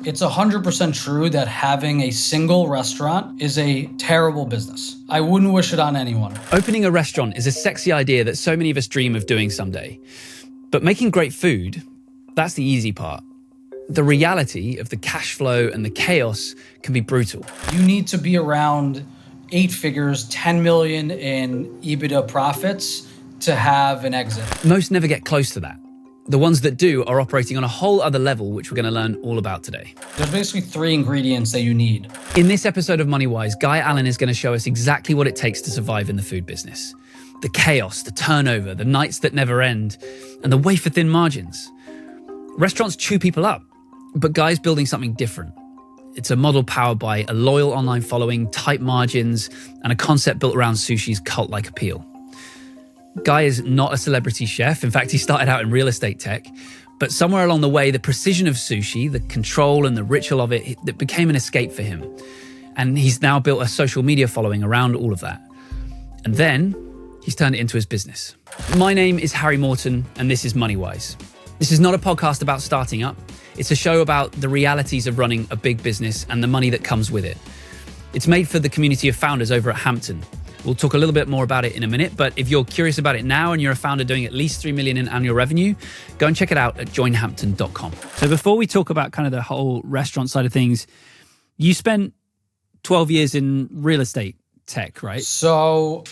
It's 100% true that having a single restaurant is a terrible business. I wouldn't wish it on anyone. Opening a restaurant is a sexy idea that so many of us dream of doing someday. But making great food, that's the easy part. The reality of the cash flow and the chaos can be brutal. You need to be around 8 figures, 10 million in EBITDA profits to have an exit. Most never get close to that. The ones that do are operating on a whole other level, which we're going to learn all about today. There's basically 3 ingredients that you need. In this episode of Moneywise, Guy Allen is going to show us exactly what it takes to survive in the food business. The chaos, the turnover, the nights that never end, and the wafer-thin margins. Restaurants chew people up, but Guy's building something different. It's a model powered by a loyal online following, tight margins, and a concept built around sushi's cult-like appeal. Guy is not a celebrity chef. In fact, he started out in real estate tech. But somewhere along the way, the precision of sushi, the control and the ritual of it became an escape for him. And he's now built a social media following around all of that. And then he's turned it into his business. My name is Harry Morton, and this is Moneywise. This is not a podcast about starting up. It's a show about the realities of running a big business and the money that comes with it. It's made for the community of founders over at Hampton. We'll talk a little bit more about it in a minute, but if you're curious about it now and you're a founder doing at least 3 million in annual revenue, go and check it out at joinhampton.com. So before we talk about kind of the whole restaurant side of things, you spent 12 years in real estate tech, right? So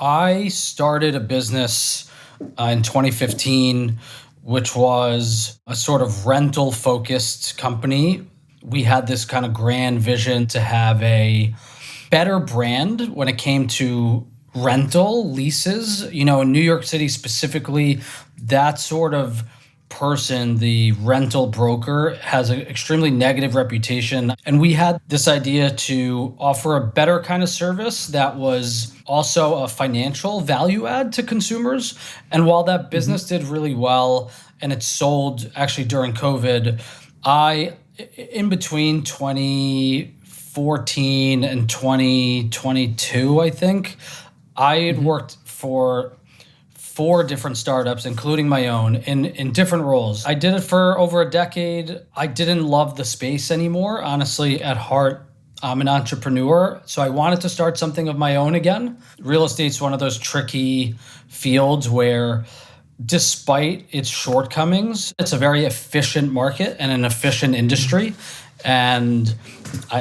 I started a business in 2015, which was a sort of rental-focused company. We had this kind of grand vision to have a better brand when it came to rental leases. You know, in New York City specifically, that sort of person, the rental broker, has an extremely negative reputation. And we had this idea to offer a better kind of service that was also a financial value add to consumers. And while that business did really well and it sold actually during COVID, in between 2014 and 2022, I think, I had worked for 4 different startups, including my own, in different roles. I did it for over a decade. I didn't love the space anymore. Honestly, at heart, I'm an entrepreneur, so I wanted to start something of my own again. Real estate's one of those tricky fields where, despite its shortcomings, it's a very efficient market and an efficient industry. And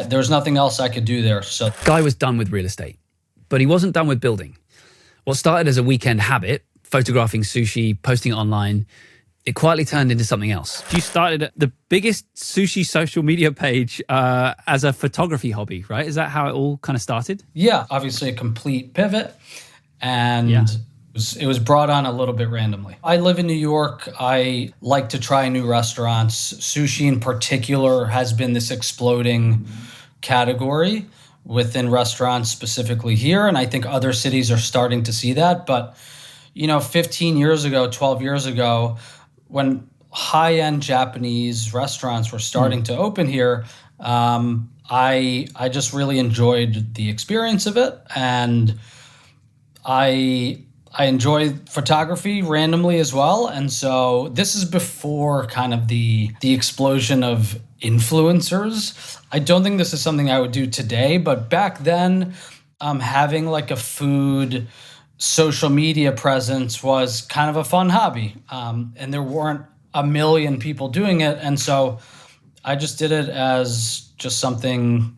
there's nothing else I could do there. So Guy was done with real estate, but he wasn't done with building. What started as a weekend habit, photographing sushi, posting it online, it quietly turned into something else. You started the biggest sushi social media page as a photography hobby, right? Is that how it all kind of started? Yeah, obviously a complete pivot. And it was brought on a little bit randomly. I live in New York. I like to try new restaurants. Sushi in particular has been this exploding category within restaurants, specifically here. And I think other cities are starting to see that. But, 15 years ago, 12 years ago, when high-end Japanese restaurants were starting to open here, I just really enjoyed the experience of it. And I enjoy photography randomly as well. And so this is before kind of the explosion of influencers. I don't think this is something I would do today, but back then, having like a food social media presence was kind of a fun hobby. And there weren't a million people doing it. And so I just did it as just something,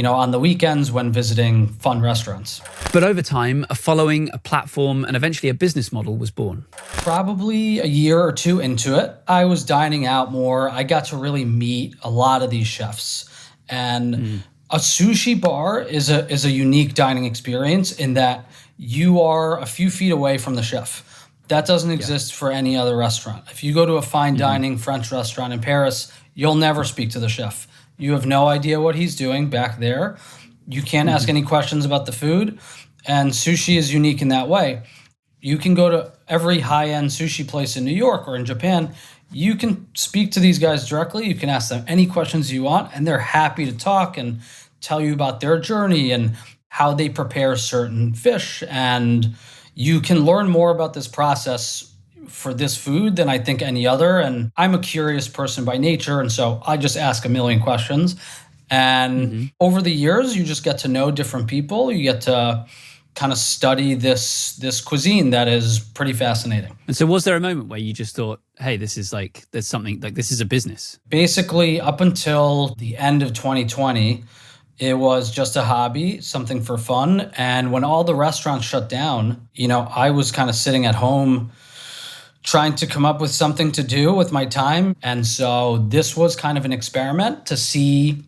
on the weekends when visiting fun restaurants. But over time, a following, a platform, and eventually a business model was born. Probably a year or 2 into it, I was dining out more. I got to really meet a lot of these chefs. And a sushi bar is a unique dining experience in that you are a few feet away from the chef. That doesn't exist for any other restaurant. If you go to a fine dining French restaurant in Paris, you'll never speak to the chef. You have no idea what he's doing back there. You can't ask any questions about the food. And sushi is unique in that way. You can go to every high-end sushi place in New York or in Japan. You can speak to these guys directly. You can ask them any questions you want, and they're happy to talk and tell you about their journey and how they prepare certain fish. And you can learn more about this process for this food than I think any other. And I'm a curious person by nature. And so I just ask a million questions. And over the years, you just get to know different people. You get to kind of study this cuisine that is pretty fascinating. And so was there a moment where you just thought, hey, this is like, there's something like, this is a business? Basically, up until the end of 2020, it was just a hobby, something for fun. And when all the restaurants shut down, I was kind of sitting at home trying to come up with something to do with my time. And so this was kind of an experiment to see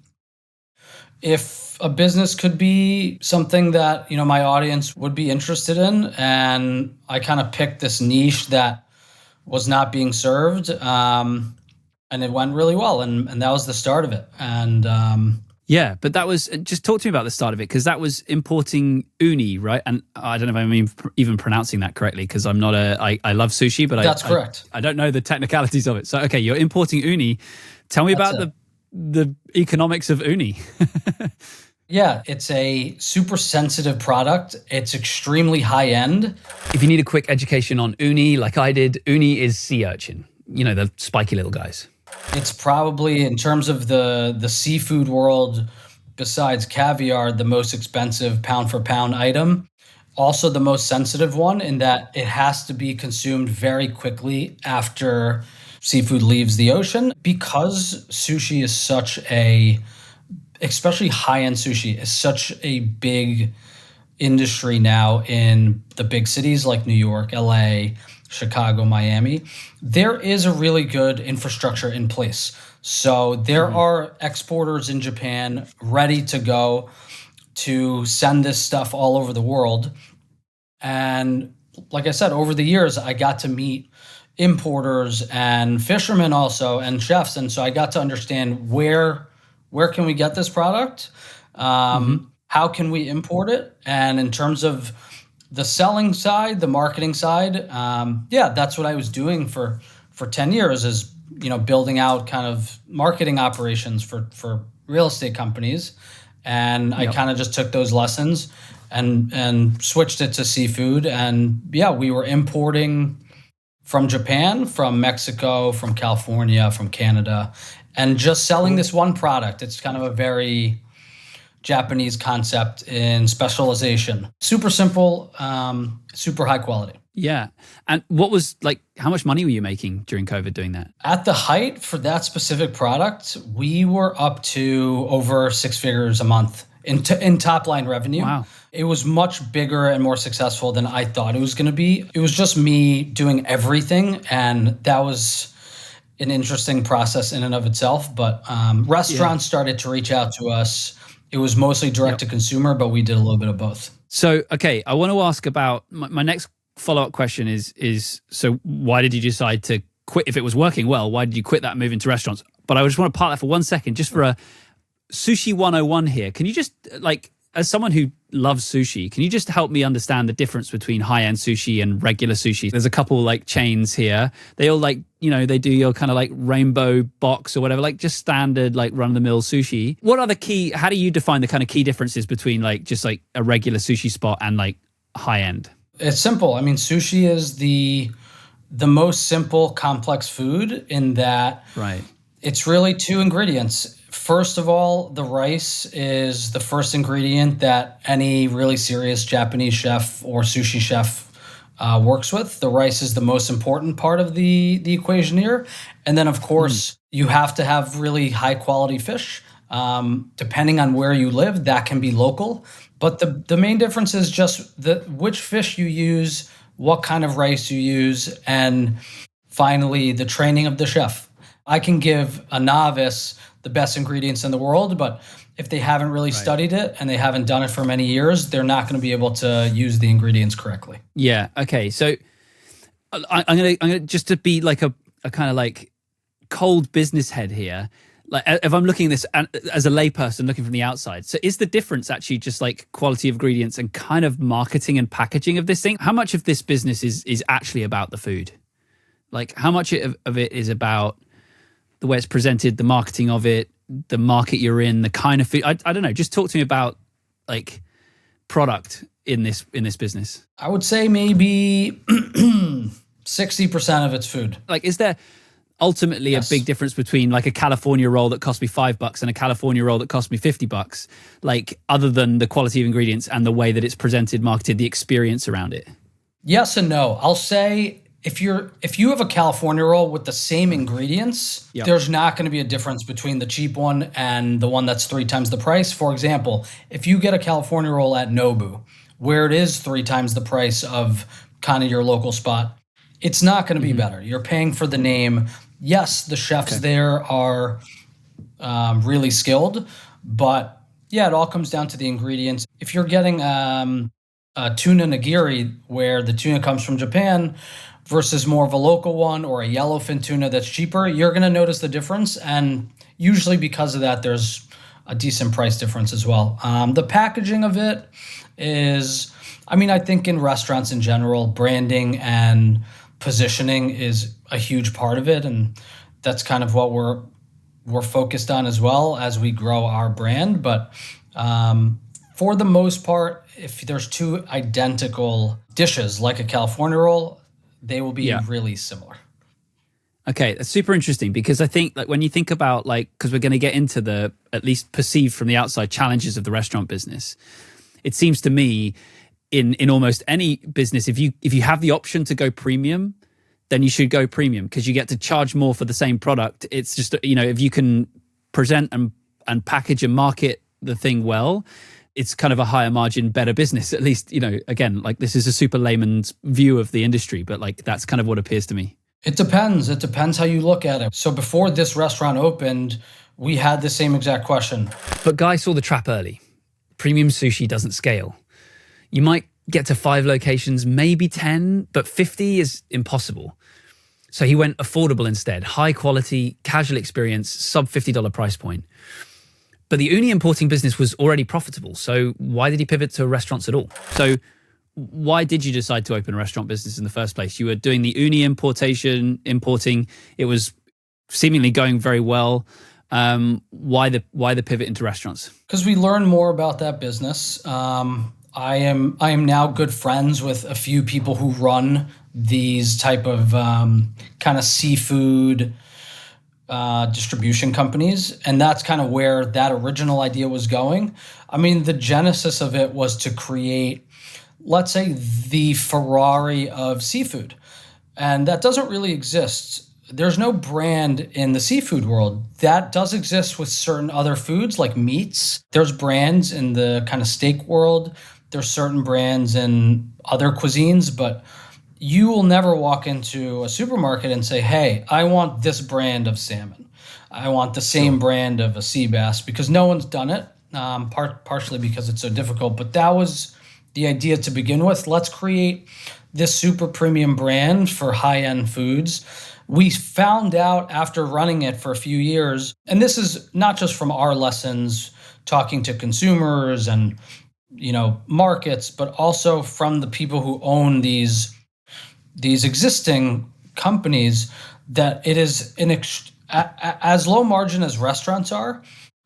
if a business could be something that, my audience would be interested in. And I kind of picked this niche that was not being served. And it went really well. And that was the start of it. And yeah, but that was, just talk to me about the start of it, because that was importing uni, right? And I don't know if I'm even pronouncing that correctly, because I'm not I love sushi, but that's correct. I don't know the technicalities of it. So, okay, you're importing uni. Tell me about the economics of uni. Yeah, it's a super sensitive product. It's extremely high end. If you need a quick education on uni, like I did, uni is sea urchin. The spiky little guys. It's probably, in terms of the seafood world, besides caviar, the most expensive pound for pound item. Also the most sensitive one, in that it has to be consumed very quickly after seafood leaves the ocean. Because sushi is especially high-end sushi, is such a big industry now in the big cities like New York, LA, Chicago, Miami, there is a really good infrastructure in place. So there are exporters in Japan ready to go to send this stuff all over the world. And like I said, over the years, I got to meet importers and fishermen also, and chefs. And so I got to understand where can we get this product? How can we import it? And in terms of the selling side, the marketing side, that's what I was doing for 10 years, is, building out kind of marketing operations for real estate companies. And I kind of just took those lessons and switched it to seafood. And we were importing from Japan, from Mexico, from California, from Canada, and just selling this one product. It's kind of a very Japanese concept in specialization. Super simple, super high quality. Yeah. And what was how much money were you making during COVID doing that? At the height for that specific product, we were up to over 6 figures a month in top line revenue. Wow. It was much bigger and more successful than I thought it was going to be. It was just me doing everything, and that was an interesting process in and of itself. But restaurants started to reach out to us. It was mostly direct to consumer, but we did a little bit of both. So, okay, I want to ask about my next follow-up question is so why did you decide to quit? If it was working well, why did you quit that and move into restaurants? But I just want to park that for 1 second, just for a Sushi 101 here. Can you just, as someone who loves sushi, can you just help me understand the difference between high-end sushi and regular sushi? There's a couple chains here. They all they do your kind of rainbow box or whatever, just standard run-of-the-mill sushi. What are how do you define the kind of key differences between just a regular sushi spot and high-end? It's simple. I mean, sushi is the most simple, complex food in that it's really 2 ingredients. First of all, the rice is the first ingredient that any really serious Japanese chef or sushi chef works with. The rice is the most important part of the equation here. And then, of course, you have to have really high quality fish. Depending on where you live, that can be local. But the main difference is just which fish you use, what kind of rice you use, and finally, the training of the chef. I can give a novice the best ingredients in the world, but if they haven't really studied it and they haven't done it for many years, they're not going to be able to use the ingredients correctly. Yeah. Okay. So I'm gonna just to be a kind of cold business head here. If I'm looking at this as a layperson looking from the outside, so is the difference actually just quality of ingredients and kind of marketing and packaging of this thing? How much of this business is actually about the food? How much of it is about the way it's presented, the marketing of it, the market you're in, the kind of food? I don't know. Just talk to me about product in this business. I would say maybe 60% of it's food. Like, is there ultimately a big difference between like a California roll that cost me $5 and a California roll that cost me $50? Like, other than the quality of ingredients and the way that it's presented, marketed, the experience around it? Yes and no. I'll say if you have a California roll with the same ingredients, there's not going to be a difference between the cheap one and the one that's 3 times the price. For example, if you get a California roll at Nobu, where it is 3 times the price of kind of your local spot, it's not going to be better. You're paying for the name. Yes, the chefs there are really skilled, but yeah, it all comes down to the ingredients. If you're getting a tuna nigiri, where the tuna comes from Japan, versus more of a local one or a yellowfin tuna that's cheaper, you're going to notice the difference. And usually because of that, there's a decent price difference as well. The packaging of it is, I think in restaurants in general, branding and positioning is a huge part of it. And that's kind of what we're focused on as well as we grow our brand. But for the most part, if there's 2 identical dishes like a California roll, they will be really similar. Okay, that's super interesting, because I think like when you think about because we're going to get into the, at least perceived from the outside, challenges of the restaurant business, it seems to me in almost any business, if you have the option to go premium, then you should go premium, because you get to charge more for the same product. It's just, if you can present and package and market the thing well, it's kind of a higher margin, better business. At least, again, like this is a super layman's view of the industry, but like that's kind of what appears to me. It depends. It depends how you look at it. So before this restaurant opened, we had the same exact question. But Guy saw the trap early. Premium sushi doesn't scale. You might get to 5 locations, maybe 10, but 50 is impossible. So he went affordable instead. High quality, casual experience, sub $50 price point. But the uni importing business was already profitable. So why did he pivot to restaurants at all? So why did you decide to open a restaurant business in the first place? You were doing the uni importing. It was seemingly going very well. Why the pivot into restaurants? Because we learned more about that business. I am now good friends with a few people who run these type of kind of seafood distribution companies. And that's kind of where that original idea was going. The genesis of it was to create, let's say, the Ferrari of seafood. And that doesn't really exist. There's no brand in the seafood world. That does exist with certain other foods like meats. There's brands in the kind of steak world. There's certain brands in other cuisines, but you will never walk into a supermarket and say, hey, I want this brand of salmon. I want the same brand of a sea bass, because no one's done it, partially because it's so difficult. But that was the idea to begin with. Let's create this super premium brand for high-end foods. We found out after running it for a few years, and this is not just from our lessons talking to consumers and markets, but also from the people who own these existing companies, that it is as low margin as restaurants are,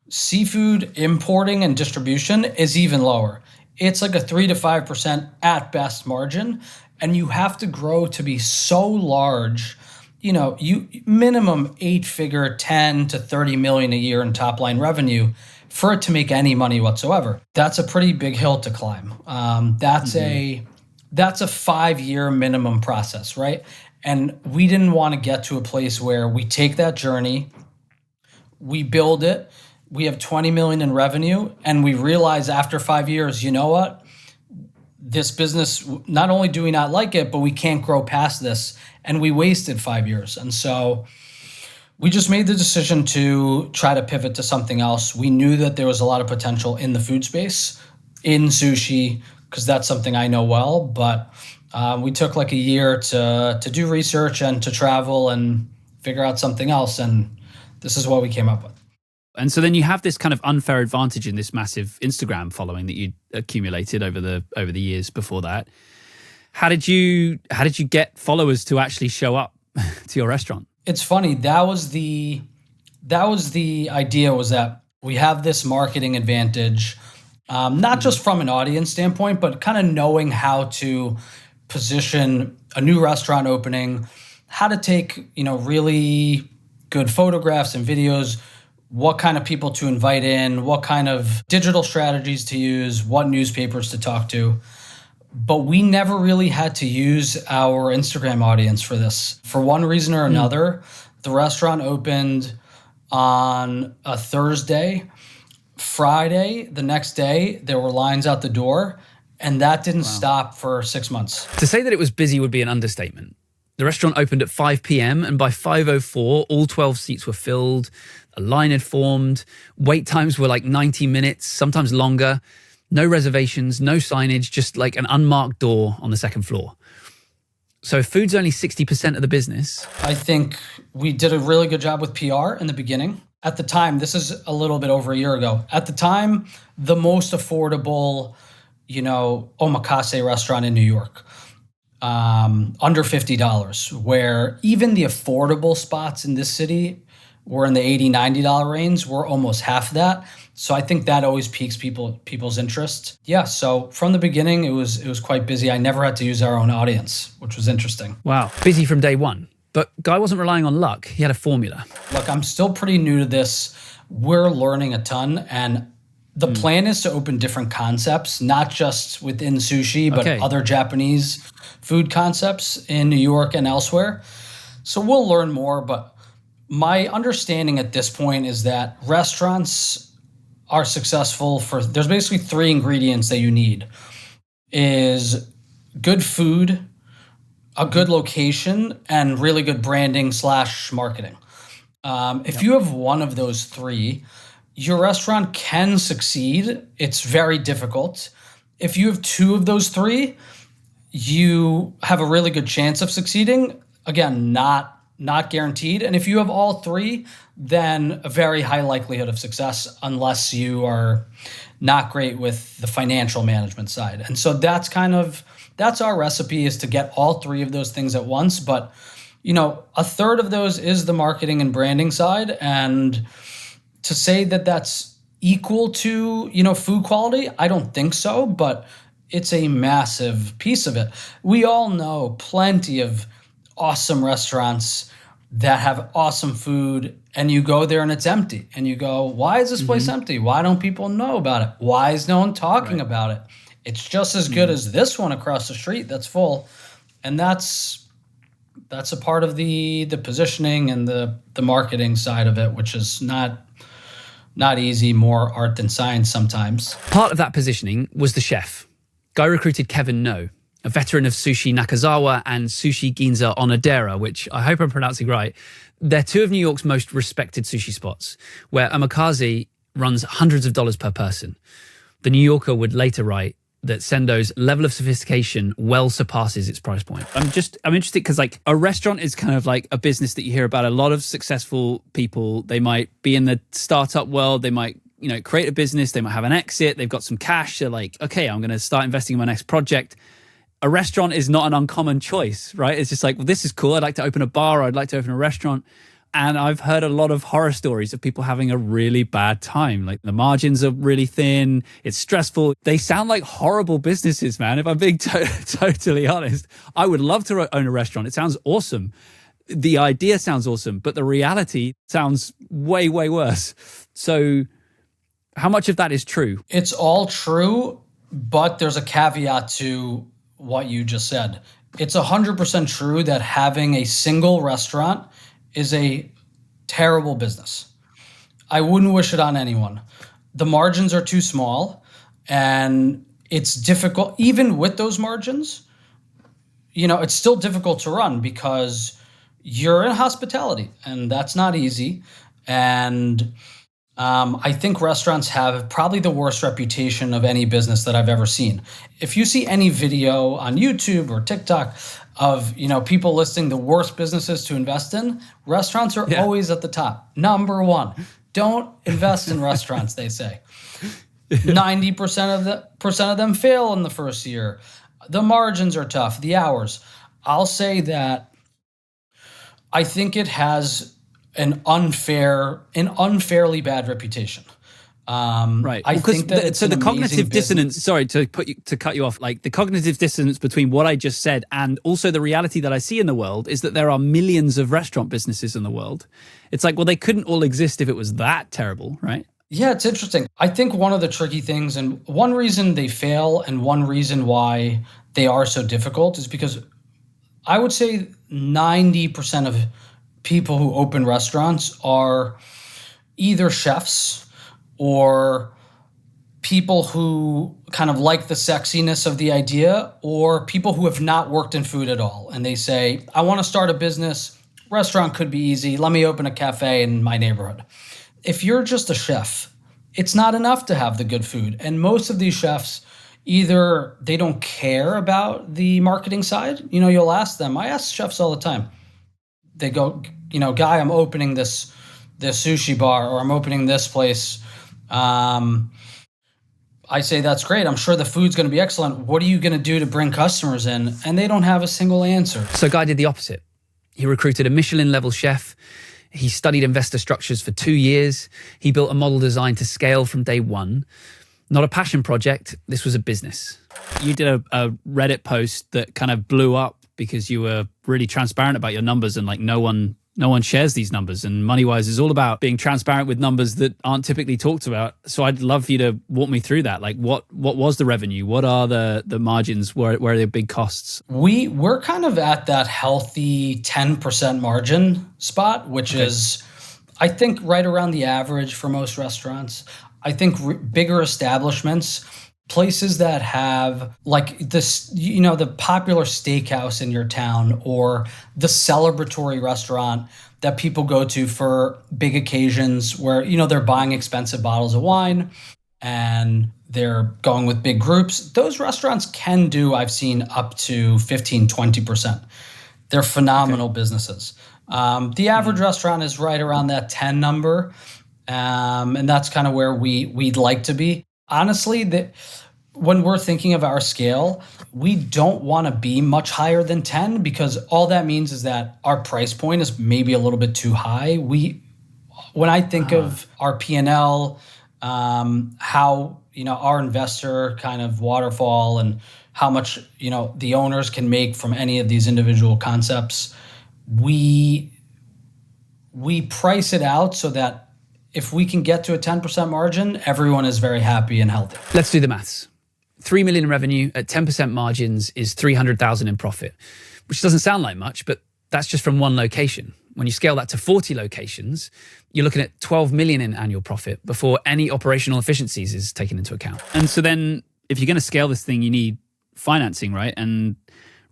seafood importing and distribution is even lower. It's like a 3 to 5% at best margin, and you have to grow to be so large. You minimum 8-figure, 10 to 30 million a year in top line revenue for it to make any money whatsoever. That's a pretty big hill to climb. That's a 5-year minimum process, right? And we didn't want to get to a place where we take that journey, we build it, we have 20 million in revenue, and we realize after 5 years, you know what? This business, not only do we not like it, but we can't grow past this. And we wasted 5 years. And so we just made the decision to try to pivot to something else. We knew that there was a lot of potential in the food space, in sushi, because that's something I know well. But we took like a year to do research and to travel and figure out something else. And this is what we came up with. And so then you have this kind of unfair advantage in this massive Instagram following that you accumulated over the years before that. How did you get followers to actually show up to your restaurant? It's funny. That was the idea, was that we have this marketing advantage, not just from an audience standpoint, but kind of knowing how to position a new restaurant opening, how to take, really good photographs and videos, what kind of people to invite in, what kind of digital strategies to use, what newspapers to talk to. But we never really had to use our Instagram audience for this. For one reason or another, the restaurant opened on a Thursday. Friday, the next day, there were lines out the door, and that didn't stop for 6 months. To say that it was busy would be an understatement. The restaurant opened at 5 p.m. and by 5:04, all 12 seats were filled. A line had formed. Wait times were like 90 minutes, sometimes longer. No reservations, no signage, just like an unmarked door on the second floor. So if food's only 60% of the business. I think we did a really good job with PR in the beginning. At the time, this is a little bit over a year ago. At the time, the most affordable, omakase restaurant in New York, under $50, where even the affordable spots in this city were in the $80, $90 range, were almost half that. So I think that always piques people's interest. Yeah, so from the beginning, it was quite busy. I never had to use our own audience, which was interesting. Wow, busy from day one. But Guy wasn't relying on luck. He had a formula. Look, I'm still pretty new to this. We're learning a ton, and the plan is to open different concepts, not just within sushi, but other Japanese food concepts in New York and elsewhere. So we'll learn more, but my understanding at this point is that restaurants are successful there's basically 3 ingredients that you need: is good food, a good location, and really good branding / marketing. If you have one of those 3, your restaurant can succeed. It's very difficult. If you have 2 of those 3, you have a really good chance of succeeding. Again, not guaranteed. And if you have all 3, then a very high likelihood of success, unless you are not great with the financial management side. And so that's our recipe, is to get all 3 of those things at once. But, a third of those is the marketing and branding side. And to say that that's equal to, food quality, I don't think so, but it's a massive piece of it. We all know plenty of awesome restaurants that have awesome food, and you go there and it's empty. And you go, why is this place empty? Why don't people know about it? Why is no one talking about it? It's just as good as this one across the street that's full. And that's a part of the positioning and the marketing side of it, which is not easy, more art than science sometimes. Part of that positioning was the chef. Guy recruited Kevin No, a veteran of Sushi Nakazawa and Sushi Ginza Onodera, which I hope I'm pronouncing right. They're 2 of New York's most respected sushi spots, where omakase runs hundreds of dollars per person. The New Yorker would later write that Sendo's level of sophistication well surpasses its price point. I'm interested because a restaurant is kind of like a business that you hear about a lot of successful people. They might be in the startup world. They might, create a business. They might have an exit. They've got some cash. They're like, okay, I'm going to start investing in my next project. A restaurant is not an uncommon choice, right? It's just like, well, this is cool. I'd like to open a bar. Or I'd like to open a restaurant. And I've heard a lot of horror stories of people having a really bad time. Like the margins are really thin. It's stressful. They sound like horrible businesses, man. If I'm being totally honest, I would love to own a restaurant. It sounds awesome. The idea sounds awesome, but the reality sounds way, way worse. So how much of that is true? It's all true, but there's a caveat to what you just said. It's 100% true that having a single restaurant is a terrible business. I wouldn't wish it on anyone. The margins are too small, and it's difficult. Even with those margins, it's still difficult to run because you're in hospitality, and that's not easy. And I think restaurants have probably the worst reputation of any business that I've ever seen. If you see any video on YouTube or TikTok of, people listing the worst businesses to invest in, restaurants are always at the top. Number 1, don't invest in restaurants, they say. 90% of them fail in the first year. The margins are tough, the hours. I'll say that I think it has an unfairly bad reputation. Right. I think that so the cognitive dissonance, sorry to cut you off, like the cognitive dissonance between what I just said and also the reality that I see in the world is that there are millions of restaurant businesses in the world. It's like, well, they couldn't all exist if it was that terrible, right? Yeah, it's interesting. I think one of the tricky things, and one reason they fail and one reason why they are so difficult, is because I would say 90% of people who open restaurants are either chefs or people who kind of like the sexiness of the idea, or people who have not worked in food at all. And they say, I want to start a business. Restaurant could be easy. Let me open a cafe in my neighborhood. If you're just a chef, it's not enough to have the good food. And most of these chefs, either they don't care about the marketing side. You know, you'll ask them. I ask chefs all the time. They go, you know, Guy, I'm opening this sushi bar, or I'm opening this place. I say, that's great. I'm sure the food's going to be excellent. What are you going to do to bring customers in? And they don't have a single answer. So Guy did the opposite. He recruited a Michelin-level chef. He studied investor structures for 2 years. He built a model designed to scale from day one. Not a passion project. This was a business. You did a Reddit post that kind of blew up because you were really transparent about your numbers, and like no one shares these numbers, and Moneywise is all about being transparent with numbers that aren't typically talked about. So I'd love for you to walk me through that. Like what was the revenue? What are the margins? Where are the big costs? We're kind of at that healthy 10% margin spot, which is, I think, right around the average for most restaurants. I think bigger establishments, places that have like this, you know, the popular steakhouse in your town, or the celebratory restaurant that people go to for big occasions where, you know, they're buying expensive bottles of wine and they're going with big groups. Those restaurants can do, I've seen, up to 15, 20%. They're phenomenal businesses. The average restaurant is right around that 10 number. And that's kind of where we'd like to be. Honestly, when we're thinking of our scale, we don't want to be much higher than 10, because all that means is that our price point is maybe a little bit too high. When I think of our P&L, how, you know, our investor kind of waterfall and how much, you know, the owners can make from any of these individual concepts, we price it out so that if we can get to a 10% margin, everyone is very happy and healthy. Let's do the maths. 3 million in revenue at 10% margins is 300,000 in profit, which doesn't sound like much, but that's just from one location. When you scale that to 40 locations, you're looking at 12 million in annual profit before any operational efficiencies is taken into account. And so then if you're going to scale this thing, you need financing, right? And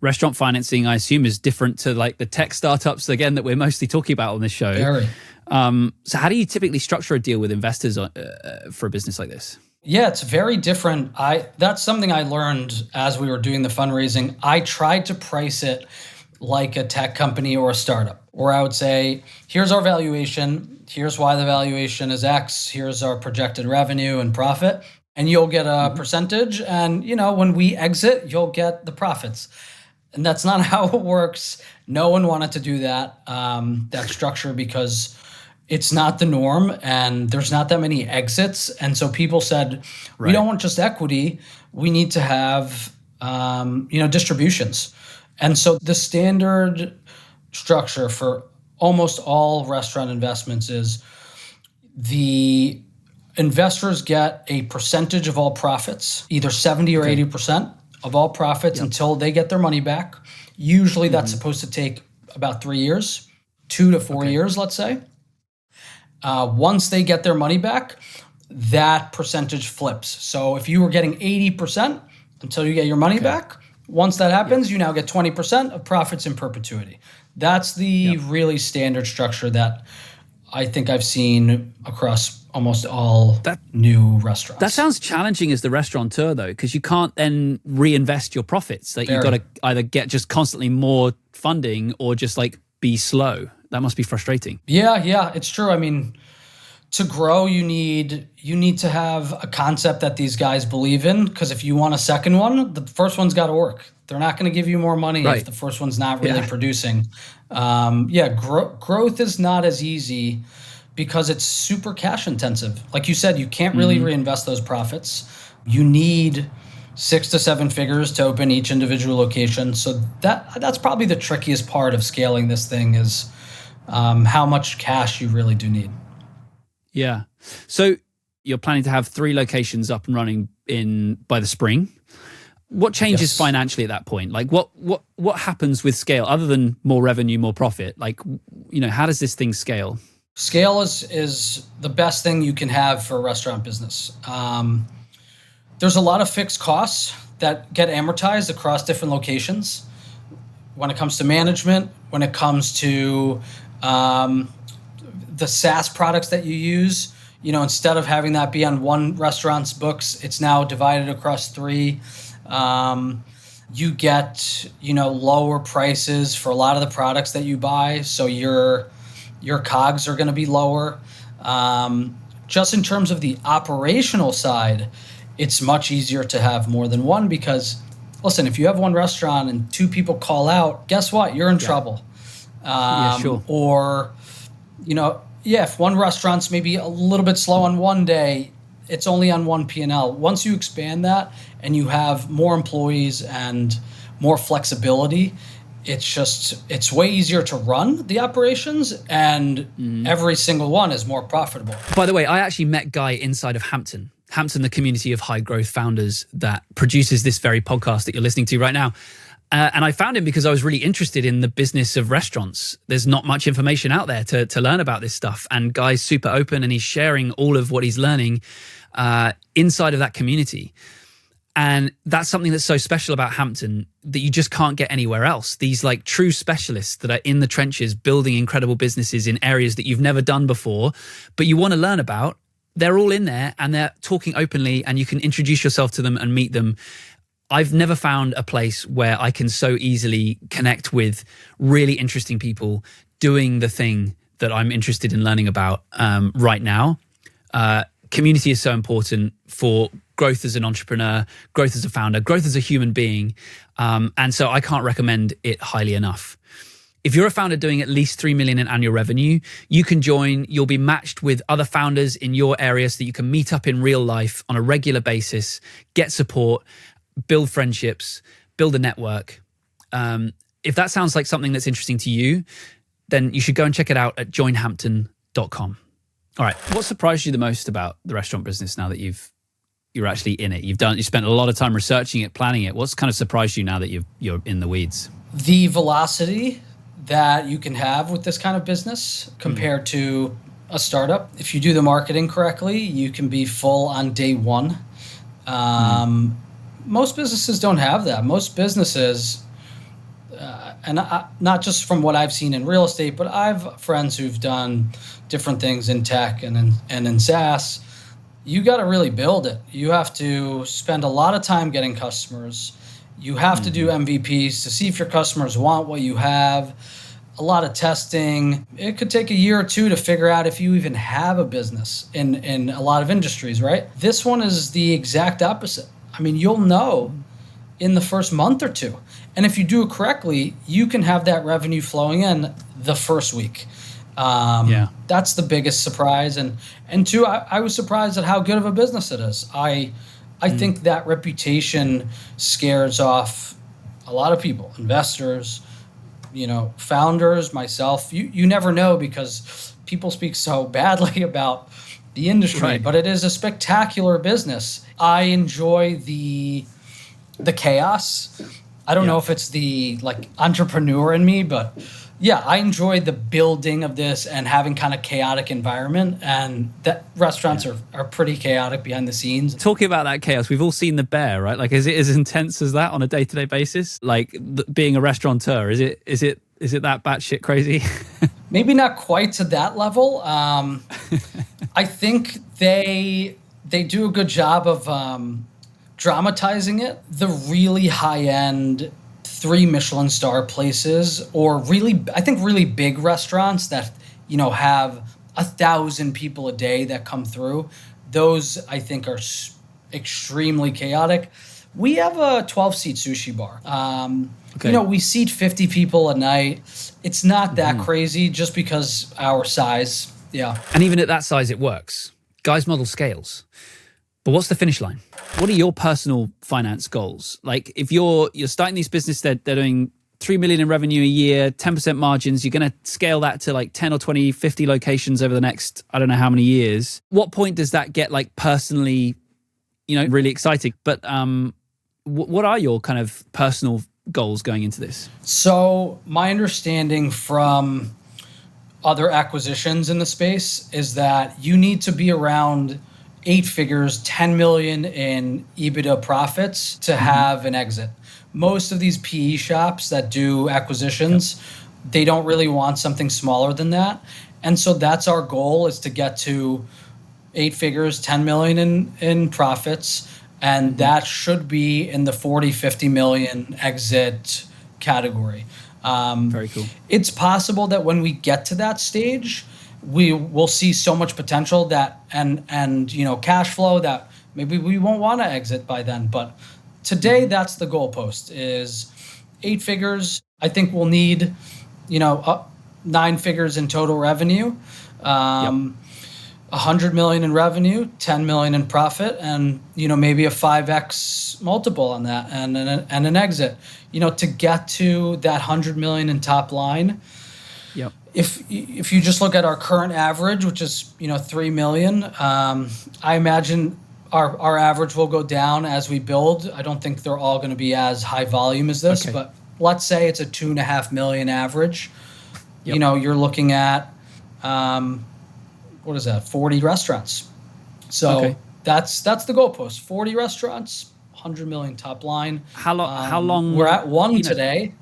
restaurant financing, I assume, is different to like the tech startups, again, that we're mostly talking about on this show. Very. So how do you typically structure a deal with investors for a business like this? Yeah, it's very different. That's something I learned as we were doing the fundraising. I tried to price it like a tech company or a startup, where I would say, here's our valuation, here's why the valuation is X, here's our projected revenue and profit, and you'll get a percentage, and you know, when we exit, you'll get the profits. And that's not how it works. No one wanted to do that structure, because it's not the norm and there's not that many exits. And so people said, we don't want just equity. We need to have, distributions. And so the standard structure for almost all restaurant investments is the investors get a percentage of all profits, either 70 or 80% of all profits until they get their money back. Usually that's supposed to take about 3 years, 2 to 4 years, let's say. Once they get their money back, that percentage flips. So if you were getting 80% until you get your money back, once that happens, you now get 20% of profits in perpetuity. That's the really standard structure that I think I've seen across almost all new restaurants. That sounds challenging as the restaurateur, though, because you can't then reinvest your profits. Like you've got to either get just constantly more funding or just like be slow. That must be frustrating. Yeah, it's true. I mean, to grow, you need to have a concept that these guys believe in, because if you want a second one, the first one's got to work. They're not going to give you more money if the first one's not really producing. Growth is not as easy because it's super cash intensive. Like you said, you can't really reinvest those profits. You need 6 to 7 figures to open each individual location. So that's probably the trickiest part of scaling this thing is how much cash you really do need. Yeah. So you're planning to have 3 locations up and running by the spring. What changes financially at that point? Like what happens with scale other than more revenue, more profit? Like, how does this thing scale? Scale is the best thing you can have for a restaurant business. There's a lot of fixed costs that get amortized across different locations. When it comes to management, when it comes to the SaaS products that you use, instead of having that be on one restaurant's books, it's now divided across 3. You get, lower prices for a lot of the products that you buy. So your COGS are going to be lower. Just in terms of the operational side, it's much easier to have more than one because, listen, if you have one restaurant and 2 people call out, guess what? You're in trouble. Sure. Or, if one restaurant's maybe a little bit slow on one day, it's only on one P&L. Once you expand that and you have more employees and more flexibility, it's way easier to run the operations, and every single one is more profitable. By the way, I actually met Guy inside of Hampton, the community of high growth founders that produces this very podcast that you're listening to right now. And I found him because I was really interested in the business of restaurants. There's not much information out there to learn about this stuff. And Guy's super open and he's sharing all of what he's learning inside of that community. And that's something that's so special about Hampton that you just can't get anywhere else. These like true specialists that are in the trenches building incredible businesses in areas that you've never done before, but you want to learn about. They're all in there and they're talking openly and you can introduce yourself to them and meet them. I've never found a place where I can so easily connect with really interesting people doing the thing that I'm interested in learning about right now. Community is so important for growth as an entrepreneur, growth as a founder, growth as a human being. And so I can't recommend it highly enough. If you're a founder doing at least 3 million in annual revenue, you can join. You'll be matched with other founders in your area so that you can meet up in real life on a regular basis, get support, build friendships, build a network. If that sounds like something that's interesting to you, then you should go and check it out at joinhampton.com. All right. What surprised you the most about the restaurant business now that you're actually in it? You spent a lot of time researching it, planning it. What's kind of surprised you now that you're in the weeds? The velocity that you can have with this kind of business compared to a startup. If you do the marketing correctly, you can be full on day one. Most businesses don't have that. Most businesses, not just from what I've seen in real estate, but I have friends who've done different things in tech and in SaaS. You got to really build it. You have to spend a lot of time getting customers. You have to do MVPs to see if your customers want what you have. A lot of testing. It could take a year or 2 to figure out if you even have a business in a lot of industries, right? This one is the exact opposite. I mean, you'll know in the first month or 2. And if you do it correctly, you can have that revenue flowing in the first week. That's the biggest surprise. And 2, I was surprised at how good of a business it is. I think that reputation scares off a lot of people, investors, founders, myself. You never know because people speak so badly about the industry, but it is a spectacular business. I enjoy the chaos. I don't know if it's the entrepreneur in me, but yeah, I enjoy the building of this and having kind of chaotic environment, and that restaurants are pretty chaotic behind the scenes. Talking about that chaos, we've all seen The Bear, right? Like, is it as intense as that on a day-to-day basis? Like being a restaurateur, is it that batshit crazy? Maybe not quite to that level. I think they do a good job of dramatizing it. The really high-end 3 Michelin star places, or really big restaurants that, have 1,000 people a day that come through. Those I think are extremely chaotic. We have a 12-seat sushi bar. We seat 50 people a night. It's not that crazy just because our size. Yeah. And even at that size, it works. Guy's model scales. But what's the finish line? What are your personal finance goals? Like if you're starting this business, they're doing 3 million in revenue a year, 10% margins, you're going to scale that to like 10 or 20, 50 locations over the next, I don't know how many years. What point does that get like personally, really exciting? But what are your kind of personal goals going into this? So my understanding from other acquisitions in the space is that you need to be around 8 figures, 10 million in EBITDA profits to have an exit. Most of these PE shops that do acquisitions, they don't really want something smaller than that. And so that's our goal, is to get to 8 figures, 10 million in profits. And that should be in the 40, 50 million exit category. Very cool. It's possible that when we get to that stage, we will see so much potential that and cash flow that maybe we won't want to exit by then. But today, that's the goalpost, is 8 figures. I think we'll need 9 figures in total revenue, 100 million in revenue, 10 million in profit, and maybe a 5x multiple on that, and an exit. To get to that 100 million in top line. Yep. If you just look at our current average, which is 3 million, I imagine our average will go down as we build. I don't think they're all going to be as high volume as this, but let's say it's a 2.5 million average. Yep. You're looking at 40 restaurants. So that's the goalpost. 40 restaurants, 100 million top line. How long? We're at 1 today.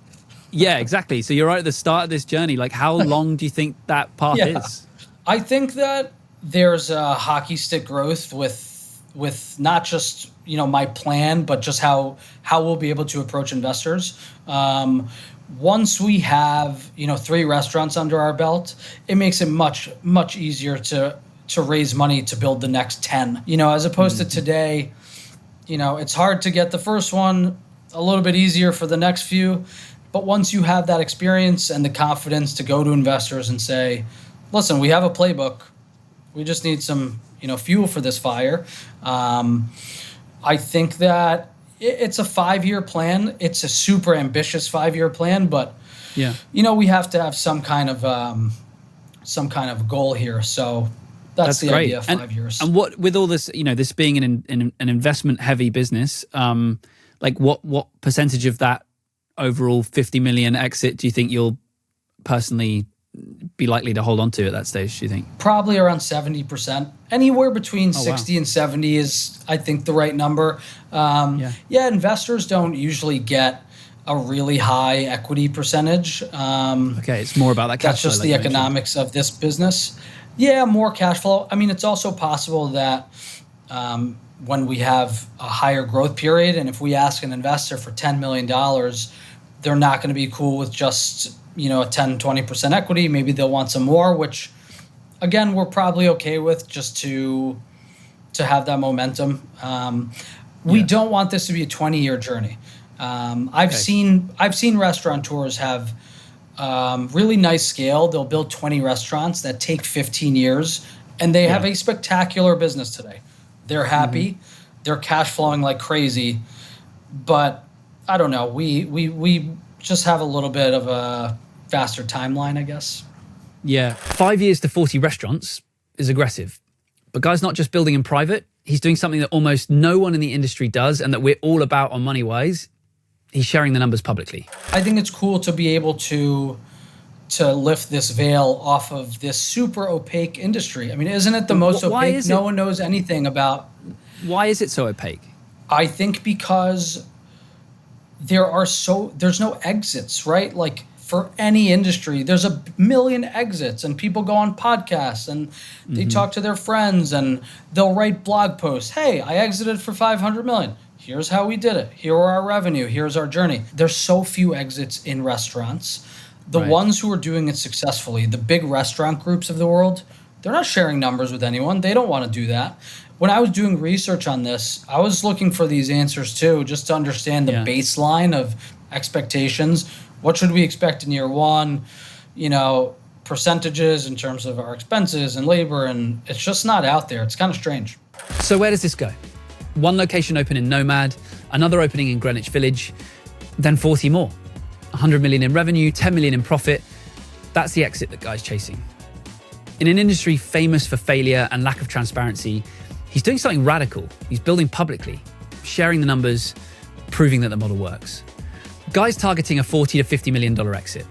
Yeah, exactly. So you're right at the start of this journey. Like, how long do you think that path is? I think that there's a hockey stick growth with not just my plan, but just how we'll be able to approach investors. Once we have 3 restaurants under our belt, it makes it much easier to raise money to build the next 10. As opposed to today, it's hard to get the first one, a little bit easier for the next few. But once you have that experience and the confidence to go to investors and say, listen, we have a playbook, we just need some fuel for this fire. I think that it's a 5-year plan. It's a super ambitious 5-year plan, but we have to have some kind of goal here. So that's the great idea of 5 years. And what with all this, this being an investment heavy business, like what percentage of that overall 50 million exit do you think you'll personally be likely to hold on to at that stage, do you think? Probably around 70%. Anywhere between 60 and 70 is, I think, the right number. Investors don't usually get a really high equity percentage. It's more about that cash flow. That's just the economics of this business. Yeah, more cash flow. I mean, it's also possible that when we have a higher growth period, and if we ask an investor for $10 million, they're not going to be cool with just a 10-20% equity. Maybe they'll want some more, which again we're probably okay with, just to have that momentum. We don't want this to be a 20-year journey. I've seen restaurateurs have really nice scale. They'll build 20 restaurants that take 15 years, and they have a spectacular business today. They're happy, they're cash flowing like crazy, but I don't know. We just have a little bit of a faster timeline, I guess. Yeah. 5 years to 40 restaurants is aggressive. But Guy's not just building in private. He's doing something that almost no one in the industry does and that we're all about on Moneywise. He's sharing the numbers publicly. I think it's cool to be able to lift this veil off of this super opaque industry. I mean, isn't it the most opaque? No one knows anything about. Why is it so opaque? I think because there's no exits, right? Like for any industry, there's a million exits, and people go on podcasts and they talk to their friends and they'll write blog posts. Hey, I exited for 500 million. Here's how we did it. Here are our revenue. Here's our journey. There's so few exits in restaurants. The ones who are doing it successfully, the big restaurant groups of the world, they're not sharing numbers with anyone. They don't want to do that. When I was doing research on this, I was looking for these answers too, just to understand the baseline of expectations. What should we expect in year one? percentages in terms of our expenses and labor, and it's just not out there. It's kind of strange. So where does this go? One location open in Nomad, another opening in Greenwich Village, then 40 more. 100 million in revenue, 10 million in profit. That's the exit that Guy's chasing. In an industry famous for failure and lack of transparency, he's doing something radical. He's building publicly, sharing the numbers, proving that the model works. Guy's targeting a $40 to $50 million exit,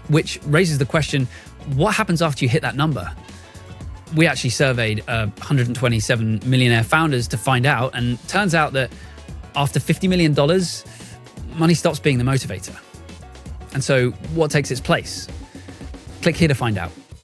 which raises the question, what happens after you hit that number? We actually surveyed 127 millionaire founders to find out, and turns out that after $50 million, money stops being the motivator. And so what takes its place? Click here to find out.